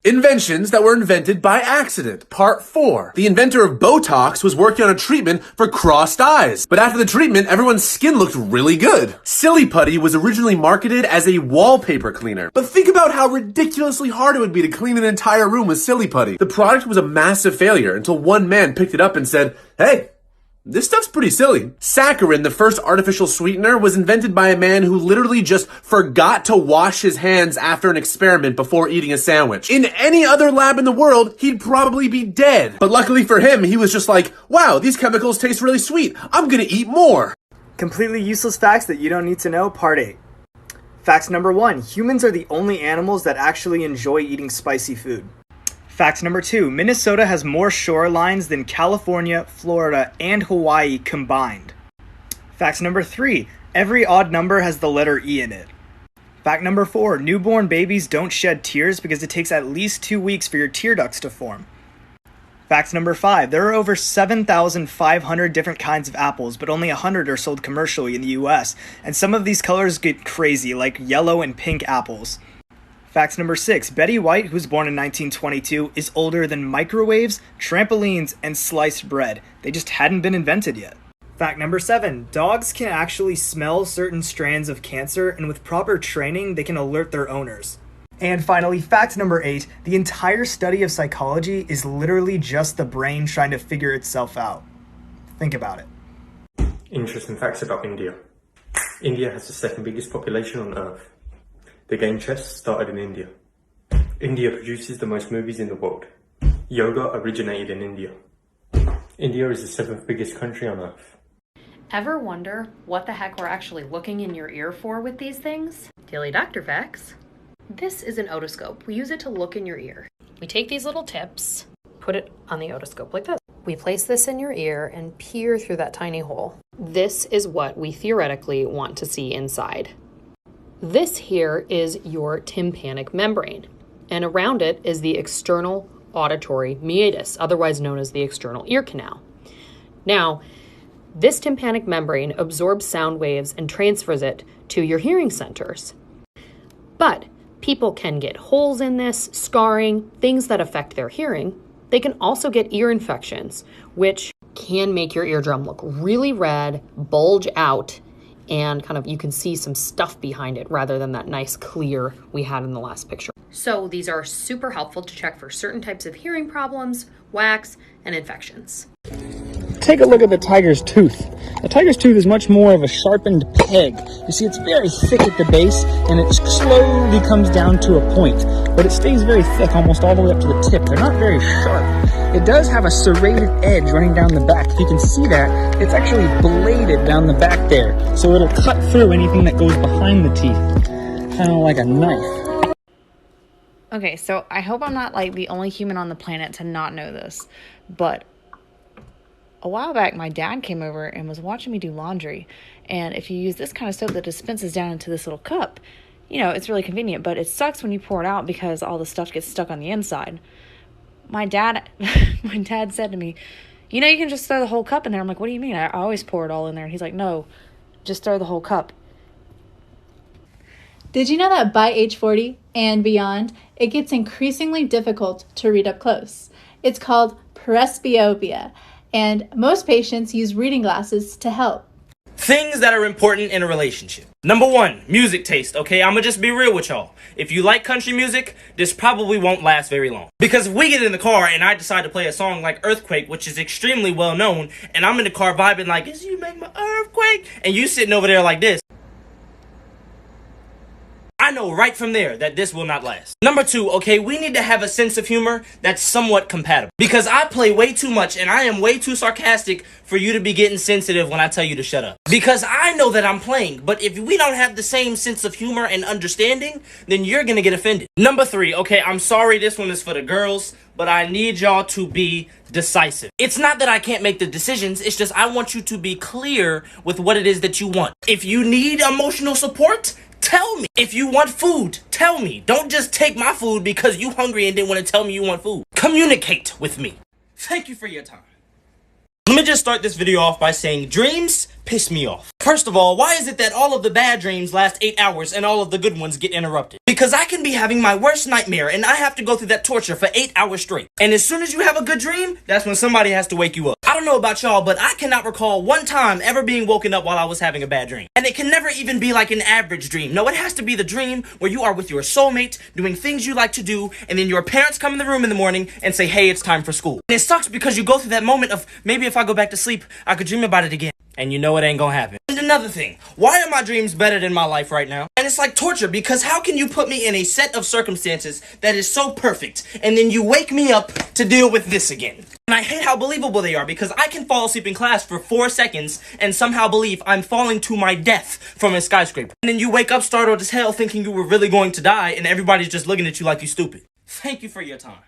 Inventions that were invented by accident. Part 4. The inventor of Botox was working on a treatment for crossed eyes. But after the treatment, everyone's skin looked really good. Silly Putty was originally marketed as a wallpaper cleaner. But think about how ridiculously hard it would be to clean an entire room with Silly Putty. The product was a massive failure until one man picked it up and said, "Hey, this stuff's pretty silly." Saccharin, the first artificial sweetener, was invented by a man who literally just forgot to wash his hands after an experiment before eating a sandwich. In any other lab in the world, he'd probably be dead. But luckily for him, he was just like, wow, these chemicals taste really sweet. I'm gonna eat more. Completely useless facts that you don't need to know, part 8. Facts number 1, humans are the only animals that actually enjoy eating spicy food. Fact number 2, Minnesota has more shorelines than California, Florida, and Hawaii combined. Fact number 3, every odd number has the letter E in it. Fact number 4, newborn babies don't shed tears because it takes at least 2 weeks for your tear ducts to form. Fact number 5, there are over 7,500 different kinds of apples, but only 100 are sold commercially in the US, and some of these colors get crazy, like yellow and pink apples. Fact number 6, Betty White, who was born in 1922, is older than microwaves, trampolines, and sliced bread. They just hadn't been invented yet. Fact number 7, dogs can actually smell certain strands of cancer, and with proper training, they can alert their owners. And finally, fact number 8, the entire study of psychology is literally just the brain trying to figure itself out. Think about it. Interesting facts about India. India has the second biggest population on Earth. The game chess started in India. India produces the most movies in the world. Yoga originated in India. India is the 7th biggest country on Earth. Ever wonder what the heck we're actually looking in your ear for with these things? Daily Doctor Facts. This is an otoscope. We use it to look in your ear. We take these little tips, put it on the otoscope like this. We place this in your ear and peer through that tiny hole. This is what we theoretically want to see inside. This here is your tympanic membrane, and around it is the external auditory meatus, otherwise known as the external ear canal. Now, this tympanic membrane absorbs sound waves and transfers it to your hearing centers. But people can get holes in this, scarring, things that affect their hearing. They can also get ear infections, which can make your eardrum look really red, bulge out, and kind of you can see some stuff behind it rather than that nice clear we had in the last picture. So these are super helpful to check for certain types of hearing problems, wax, and infections. Take a look at the tiger's tooth. The tiger's tooth is much more of a sharpened peg. You see, it's very thick at the base, and it slowly comes down to a point, but it stays very thick almost all the way up to the tip. They're not very sharp. It does have a serrated edge running down the back. If you can see that, it's actually bladed down the back there, so it'll cut through anything that goes behind the teeth, kind of like a knife. Okay, so I hope I'm not like the only human on the planet to not know this, but a while back, my dad came over and was watching me do laundry. And if you use this kind of soap that dispenses down into this little cup, you know, it's really convenient. But it sucks when you pour it out because all the stuff gets stuck on the inside. My dad said to me, you know, you can just throw the whole cup in there. I'm like, what do you mean? I always pour it all in there. And he's like, no, just throw the whole cup. Did you know that by age 40 and beyond, it gets increasingly difficult to read up close? It's called presbyopia. And most patients use reading glasses to help. Things that are important in a relationship. Number 1, music taste, okay? I'ma just be real with y'all. If you like country music, this probably won't last very long. Because if we get in the car and I decide to play a song like Earthquake, which is extremely well known, and I'm in the car vibing like, "Is you make my earthquake?" and you sitting over there like this, I know right from there that this will not last. Number 2, okay, we need to have a sense of humor that's somewhat compatible. Because I play way too much and I am way too sarcastic for you to be getting sensitive when I tell you to shut up. Because I know that I'm playing, but if we don't have the same sense of humor and understanding, then you're gonna get offended. Number 3, okay, I'm sorry this one is for the girls, but I need y'all to be decisive. It's not that I can't make the decisions, it's just I want you to be clear with what it is that you want. If you need emotional support, tell me. If you want food, tell me. Don't just take my food because you hungry and didn't want to tell me you want food. Communicate with me. Thank you for your time. Let me just start this video off by saying dreams piss me off. First of all, why is it that all of the bad dreams last 8 hours and all of the good ones get interrupted? Because I can be having my worst nightmare and I have to go through that torture for 8 hours straight. And as soon as you have a good dream, that's when somebody has to wake you up. I don't know about y'all, but I cannot recall one time ever being woken up while I was having a bad dream. And it can never even be like an average dream. No, it has to be the dream where you are with your soulmate, doing things you like to do, and then your parents come in the room in the morning and say, hey, it's time for school. And it sucks because you go through that moment of, maybe if I go back to sleep, I could dream about it again. And you know it ain't gonna happen. And another thing, why are my dreams better than my life right now? And it's like torture, because how can you put me in a set of circumstances that is so perfect, and then you wake me up to deal with this again? And I hate how believable they are, because I can fall asleep in class for 4 seconds and somehow believe I'm falling to my death from a skyscraper. And then you wake up startled as hell thinking you were really going to die, and everybody's just looking at you like you stupid. Thank you for your time.